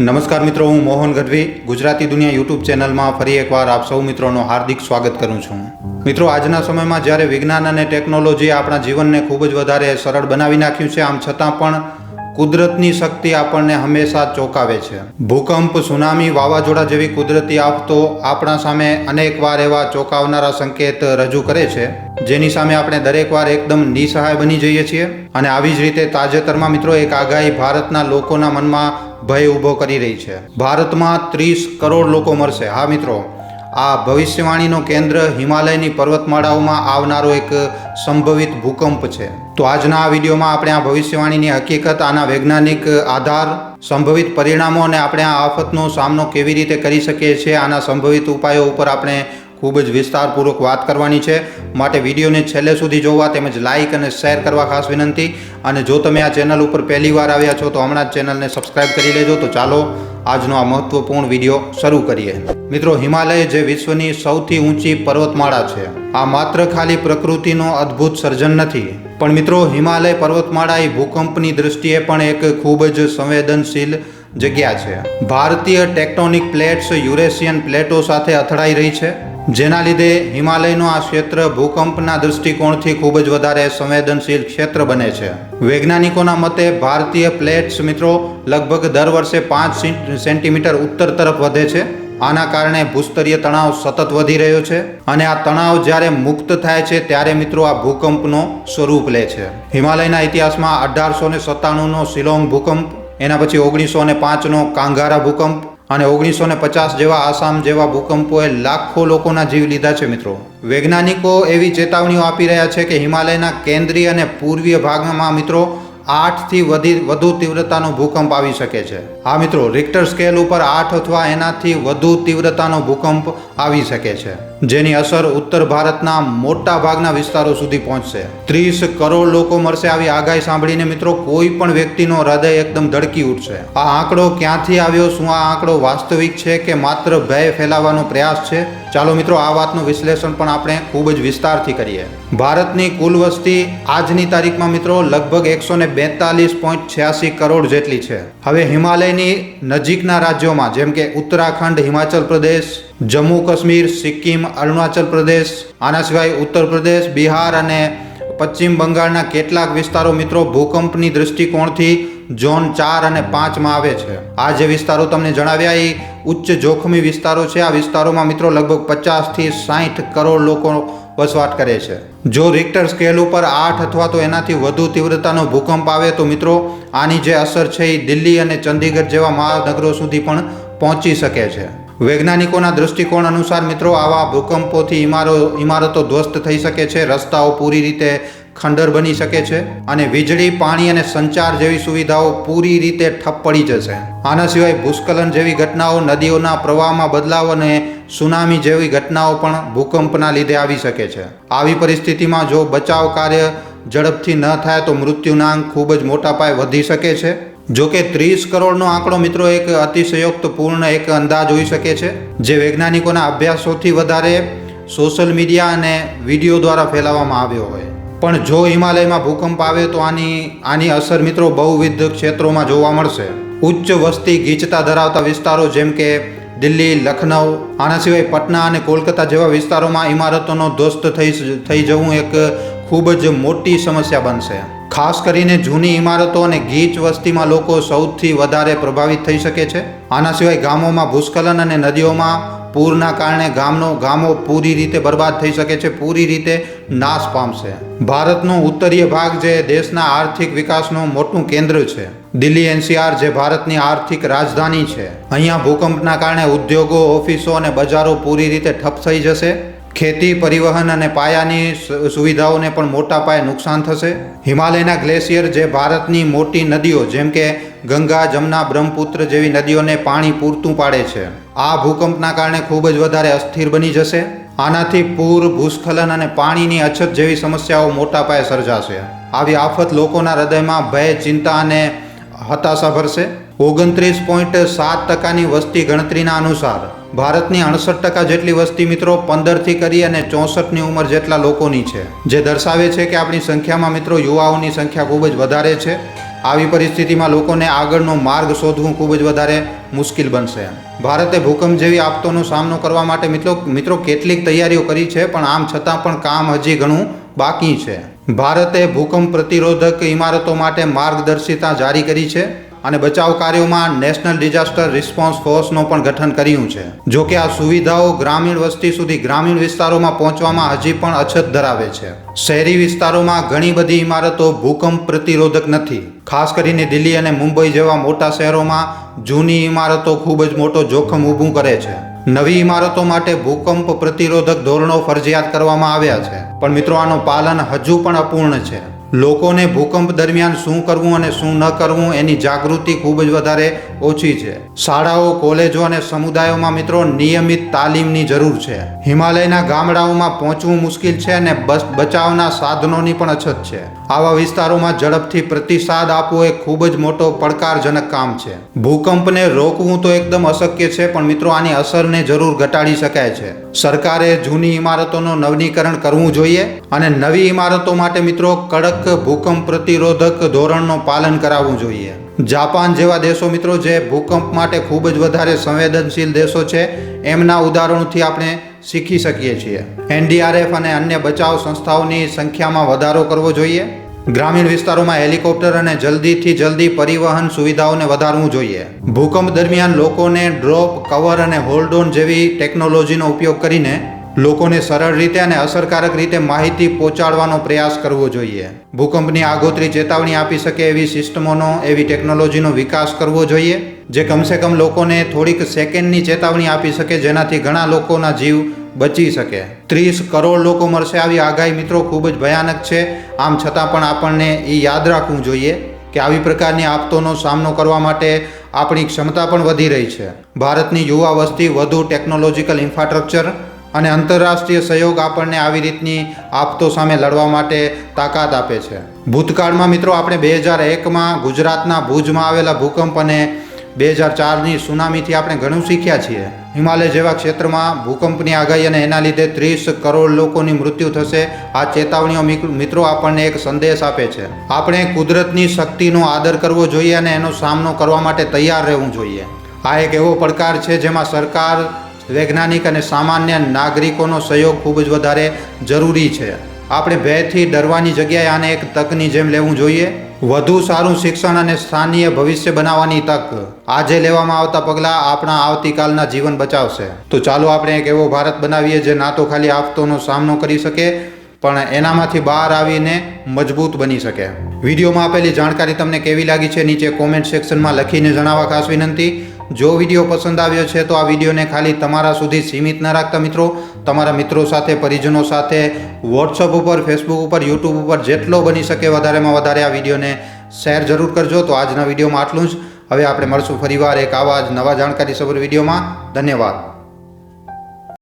નમસ્કાર મિત્રો, હું મોહન ગઢવી ગુજરાતી દુનિયા યુટ્યુબ ચેનલમાં ફરી એકવાર આપ સૌ મિત્રોનો હાર્દિક સ્વાગત કરું છું. મિત્રો, આજના સમયમાં જ્યારે વિજ્ઞાન અને ટેકનોલોજી આપણા જીવનને ખૂબ જ વધારે સરળ બનાવી નાખ્યું છે, આમ છતાં પણ કુદરતની શક્તિ આપણને હંમેશા ચોંકાવે છે. ભૂકંપ, સુનામી, વાવાઝોડા જેવી કુદરતી આફતો આપણા સામે અનેકવાર એવા ચોંકાવનારા સંકેત રજૂ કરે છે, જેની સામે આપણે દરેકવાર એકદમ નિસહાય બની જઈએ છીએ. અને આવી જ રીતે તાજેતરમાં મિત્રો એક આગાહી ભારતના લોકોના મનમાં ભય ઊભો કરી રહી છે. ભારતમાં 30 કરોડ લોકો મરશે. હા મિત્રો, આ ભવિષ્યવાણીનો કેન્દ્ર હિમાલયની પર્વતમાળાઓમાં આવનારો એક સંભવિત ભૂકંપ છે. તો આજના આ વિડીયોમાં આપણે આ ભવિષ્યવાણીની હકીકત, આના વૈજ્ઞાનિક આધાર, સંભવિત પરિણામો અને આપણે આ આફતનો સામનો કેવી રીતે કરી શકીએ છીએ, આના સંભવિત ઉપાયો ઉપર આપણે ખૂબ જ વિસ્તારપૂર્વક વાત કરવાની છે. માટે વિડીયોને છેલ્લે સુધી જોવા તેમજ લાઇક અને શેર કરવા ખાસ વિનંતી. અને જો તમે આ ચેનલ ઉપર પહેલી વાર આવ્યા છો તો હમણાં જ ચેનલને સબસ્ક્રાઇબ કરી લેજો. તો ચાલો આજનો આ મહત્વપૂર્ણ વિડીયો શરૂ કરીએ. મિત્રો, હિમાલય જે વિશ્વની સૌથી ઊંચી પર્વતમાળા છે, આ માત્ર ખાલી પ્રકૃતિનો અદ્ભુત સર્જન નથી, પણ મિત્રો હિમાલય પર્વતમાળા એ ભૂકંપની દૃષ્ટિએ પણ એક ખૂબ જ સંવેદનશીલ જગ્યા છે. ભારતીય ટેક્ટોનિક પ્લેટ્સ યુરેશિયન પ્લેટો સાથે અથડાઈ રહી છે, જેના લીધે હિમાલયનો આ ક્ષેત્ર ભૂકંપના દૃષ્ટિકોણથી ખૂબ જ વધારે સંવેદનશીલ ક્ષેત્ર બને છે. વૈજ્ઞાનિકોના મતે ભારતીય પ્લેટ્સ મિત્રો લગભગ દર વર્ષે 5 સેન્ટીમીટર ઉત્તર તરફ વધે છે. આના કારણે ભૂસ્તરીય તણાવ સતત વધી રહ્યો છે, અને આ તણાવ જ્યારે મુક્ત થાય છે ત્યારે મિત્રો આ ભૂકંપનો સ્વરૂપ લે છે. હિમાલયના ઇતિહાસમાં 1897નો શિલોંગ ભૂકંપ, એના પછી 1905નો કાંગારા ભૂકંપ અને 1950 જેવા આસામ જેવા ભૂકંપોએ લાખો લોકોના જીવ લીધા છે. મિત્રો, વૈજ્ઞાનિકો એવી ચેતવણીઓ આપી રહ્યા છે કે હિમાલયના કેન્દ્રીય અને પૂર્વીય ભાગમાં મિત્રો 8 થી વધુ તીવ્રતાનો ભૂકંપ આવી શકે છે. હા મિત્રો, રિક્ટર સ્કેલ ઉપર 8 અથવા એનાથી વધુ તીવ્રતાનો ભૂકંપ આવી શકે છે, જેની અસર ઉત્તર ભારતના મોટા ભાગના વિસ્તારો સુધી પહોંચશે. 30 કરોડ લોકો મરશે, આવી આગાહી સાંભળીને મિત્રો કોઈ પણ વ્યક્તિનો હૃદય એકદમ ધડકી ઉઠશે. આ આંકડો ક્યાંથી આવ્યો? શું આ આંકડો વાસ્તવિક છે કે માત્ર ભય ફેલાવવાનો પ્રયાસ છે? ચાલો મિત્રો, આ વાતનું વિશ્લેષણ પણ આપણે ખૂબ જ વિસ્તારથી કરીએ. ભારતની કુલ વસ્તી આજની તારીખમાં મિત્રો લગભગ 142.86 કરોડ જેટલી છે. હવે હિમાલયની નજીકના રાજ્યોમાં જેમ કે ઉત્તરાખંડ, હિમાચલ પ્રદેશ, જમ્મુ કાશ્મીર, સિક્કિમ, અરુણાચલ પ્રદેશ, આના સિવાય ઉત્તર પ્રદેશ, બિહાર અને પશ્ચિમ બંગાળના કેટલાક વિસ્તારો મિત્રો ભૂકંપની દૃષ્ટિકોણથી ઝોન 4 અને 5માં આવે છે. આ જે વિસ્તારો તમને જણાવ્યા એ ઉચ્ચ જોખમી વિસ્તારો છે. આ વિસ્તારોમાં મિત્રો લગભગ 50 થી 60 કરોડ લોકો વસવાટ કરે છે. જો રિક્ટર સ્કેલ ઉપર 8 અથવા તો એનાથી વધુ તીવ્રતાનો ભૂકંપ આવે તો મિત્રો આની જે અસર છે એ દિલ્હી અને ચંદીગઢ જેવા મહાનગરો સુધી પણ પહોંચી શકે છે. વૈજ્ઞાનિકોના દૃષ્ટિકોણ અનુસાર મિત્રો આવા ભૂકંપોથી ઇમારતો ધ્વસ્ત થઈ શકે છે, રસ્તાઓ પૂરી રીતે ખંડર બની શકે છે, અને વીજળી, પાણી અને સંચાર જેવી સુવિધાઓ પૂરી રીતે ઠપ પડી જશે. આના સિવાય ભૂસ્ખલન જેવી ઘટનાઓ, નદીઓના પ્રવાહમાં બદલાવ અને સુનામી જેવી ઘટનાઓ પણ ભૂકંપના લીધે આવી શકે છે. આવી પરિસ્થિતિમાં જો બચાવ કાર્ય ઝડપથી ન થાય તો મૃત્યુના આંક ખૂબ જ મોટા પાયે વધી શકે છે. જો કે 30 કરોડનો આંકડો મિત્રો એક અતિશયોક્તપૂર્ણ એક અંદાજ હોઈ શકે છે, જે વૈજ્ઞાનિકોના અભ્યાસોથી વધારે સોશિયલ મીડિયા અને વિડીયો દ્વારા ફેલાવવામાં આવ્યો હોય. પણ જો હિમાલયમાં ભૂકંપ આવે તો આની અસર મિત્રો બહુવિધ ક્ષેત્રોમાં જોવા મળશે. ઉચ્ચ વસ્તી ગીચતા ધરાવતા વિસ્તારો જેમ કે દિલ્હી, લખનઉ, આના સિવાય પટના અને કોલકાતા જેવા વિસ્તારોમાં ઇમારતોનો ધ્વસ્ત થઈ જવું એક ખૂબ જ મોટી સમસ્યા બનશે. ખાસ કરીને જૂની ઇમારતો અને ગીચ વસ્તીમાં લોકો સૌથી વધારે પ્રભાવિત થઈ શકે છે. આના સિવાય ગામોમાં ભૂસ્ખલન અને નદીઓમાં પૂરના કારણે ગામો પૂરી રીતે બરબાદ થઈ શકે છે, પૂરી રીતે નાશ પામશે. ભારતનો ઉત્તરીય ભાગ જે દેશના આર્થિક વિકાસનું મોટું કેન્દ્ર છે, દિલ્હી NCR જે ભારતની આર્થિક રાજધાની છે, અહીંયા ભૂકંપના કારણે ઉદ્યોગો, ઓફિસો અને બજારો પૂરી રીતે ઠપ થઈ જશે. ખેતી, પરિવહન અને પાયાની સુવિધાઓને પણ મોટા પાયે નુકસાન થશે. હિમાલયના ગ્લેશિયર જે ભારતની મોટી નદીઓ જેમ કે ગંગા, જમના, બ્રહ્મપુત્ર જેવી નદીઓને પાણી પૂરતું પાડે છે, આ ભૂકંપના કારણે ખૂબ જ વધારે અસ્થિર બની જશે. આનાથી પૂર, ભૂસ્ખલન અને પાણીની અછત જેવી સમસ્યાઓ મોટા પાયે સર્જાશે. આવી આફત લોકોના હૃદયમાં ભય, ચિંતા અને હતાશા ભરશે. 29.7%ની વસ્તી ગણતરીના અનુસાર ભારતની 68% જેટલી વસ્તી મિત્રો 15 થી કરી અને 64ની ઉંમર જેટલા લોકોની છે, જે દર્શાવે છે કે આપણી સંખ્યામાં મિત્રો યુવાઓની સંખ્યા ખૂબ જ વધારે છે. આવી પરિસ્થિતિમાં લોકોને આગળનો માર્ગ શોધવું ખૂબ જ વધારે મુશ્કેલ બનશે. ભારતે ભૂકંપ જેવી આફતોનો સામનો કરવા માટે મિત્રો કેટલીક તૈયારીઓ કરી છે, પણ આમ છતાં પણ કામ હજી ઘણું બાકી છે. ભારતે ભૂકંપ પ્રતિરોધક ઇમારતો માટે માર્ગદર્શિકા જારી કરી છે અને બચાવ કાર્યોમાં નેશનલ ડિઝાસ્ટર રિસ્પોન્સ ફોર્સનો પણ ગઠન કર્યું છે. જો કે આ સુવિધાઓ ગ્રામીણ વસ્તી સુધી ગ્રામીણ વિસ્તારોમાં પહોંચવામાં હજી પણ અછત ધરાવે છે. શહેરી વિસ્તારોમાં ઘણી બધી ઇમારતો ભૂકંપ પ્રતિરોધક નથી. ખાસ કરીને દિલ્હી અને મુંબઈ જેવા મોટા શહેરોમાં જૂની ઇમારતો ખૂબ જ મોટો જોખમ ઊભું કરે છે. નવી ઇમારતો માટે ભૂકંપ પ્રતિરોધક ધોરણો ફરજિયાત કરવામાં આવ્યા છે, પણ મિત્રો આનું પાલન હજુ પણ અપૂર્ણ છે. લોકોને ભૂકંપ દરમિયાન શું કરવું અને શું ન કરવું એની જાગૃતિ ખૂબ જ વધારે ઓછી છે. શાળાઓ, કોલેજો અને સમુદાયોમાં મિત્રો નિયમિત તાલીમની જરૂર છે. હિમાલયના ગામડાઓમાં પહોંચવું મુશ્કેલ છે અને બચાવના સાધનોની પણ અછત છે. આવા વિસ્તારોમાં ઝડપથી પ્રતિસાદ આપવો એ ખૂબ જ મોટો પડકારજનક કામ છે. ભૂકંપને રોકવું તો એકદમ અશક્ય છે, પણ મિત્રો આની અસરને જરૂર ઘટાડી શકાય છે. સરકારે જૂની ઇમારતોનું નવીનીકરણ કરવું જોઈએ અને નવી ઇમારતો માટે મિત્રો કડક ભૂકંપ પ્રતિરોધક ધોરણનું પાલન કરાવવું જોઈએ. જાપાન જેવા દેશો મિત્રો જે ભૂકંપ માટે ખૂબ જ વધારે સંવેદનશીલ દેશો છે, એમના ઉદાહરણોથી આપણે શીખી શકીએ છીએ. NDRF અને અન્ય બચાવ સંસ્થાઓની સંખ્યામાં વધારો કરવો જોઈએ. ગ્રામીણ વિસ્તારોમાં હેલિકોપ્ટર અને જલ્દીથી જલ્દી પરિવહન સુવિધાઓને વધારવું જોઈએ. ભૂકંપ દરમિયાન લોકોને ડ્રોપ, કવર અને હોલ્ડ ઓન જેવી ટેકનોલોજીનો ઉપયોગ કરીને લોકોને સરળ રીતે અને અસરકારક રીતે માહિતી પહોંચાડવાનો પ્રયાસ કરવો જોઈએ. ભૂકંપની આગોતરી ચેતવણી આપી શકે એવી સિસ્ટમોનો, એવી ટેકનોલોજીનો વિકાસ કરવો જોઈએ જે કમસે કમ લોકોને થોડીક સેકન્ડની ચેતવણી આપી શકે, જેનાથી ઘણા લોકોના જીવ બચી શકે. 30 કરોડ લોકો મરશે આવી આગાહી મિત્રો ખૂબ જ ભયાનક છે. આમ છતાં પણ આપણને એ યાદ રાખવું જોઈએ કે આવી પ્રકારની આફતોનો સામનો કરવા માટે આપણી ક્ષમતા પણ વધી રહી છે. ભારતની યુવા વસ્તી વધુ ટેકનોલોજીકલ ઇન્ફ્રાસ્ટ્રક્ચર અને આંતરરાષ્ટ્રીય સહયોગ આપણને આવી રીતની આફતો સામે લડવા માટે તાકાત આપે છે. ભૂતકાળમાં મિત્રો આપણે 2001માં ગુજરાતના ભુજમાં આવેલા ભૂકંપ અને 2004ની સુનામીથી આપણે ઘણું શીખ્યા છીએ. હિમાલય જેવા ક્ષેત્રમાં ભૂકંપની આગાહી અને એના લીધે 30 કરોડ લોકોની મૃત્યુ થશે. આ ચેતવણીઓ મિત્રો આપણને એક સંદેશ આપે છે. આપણે કુદરતની શક્તિનો આદર કરવો જોઈએ અને એનો સામનો કરવા માટે તૈયાર રહેવું જોઈએ. આ એક એવો પડકાર છે જેમાં સરકાર, વૈજ્ઞાનિક અને સામાન્ય નાગરિકોનો સહયોગ ખૂબ જ વધારે જરૂરી છે. આપણે ભયથી ડરવાની જગ્યાએ આને એક તકની જેમ લેવું જોઈએ. વધુ સારું શિક્ષણ અને સ્થાનીય ભવિષ્ય બનાવવાની તક. આજે લેવામાં આવતા પગલાં આપણા આવતીકાલના જીવન બચાવશે. તો ચાલો આપણે એક એવો ભારત બનાવીએ જે ના તો ખાલી આફતોનો સામનો કરી શકે, પણ એનામાંથી બહાર આવીને મજબૂત બની શકે. વિડીયોમાં આપેલી જાણકારી તમને કેવી લાગી છે નીચે કોમેન્ટ સેક્શનમાં લખીને જણાવવા ખાસ વિનંતી. જો વિડીયો પસંદ આવ્યો છે તો આ વિડીયોને ખાલી તમારા સુધી સીમિત ન રાખતા મિત્રો, તમારા મિત્રો સાથે, પરિજનો સાથે, વોટ્સઅપ ઉપર, ફેસબુક ઉપર, યુટ્યુબ ઉપર જેટલો બની શકે વધારેમાં વધારે આ વિડીયોને શેર જરૂર કરજો. તો આજના વિડીયોમાં આટલું જ. હવે આપણે મળશું ફરીવાર એક આવા જ નવા જાણકારીસભર વિડીયોમાં. ધન્યવાદ.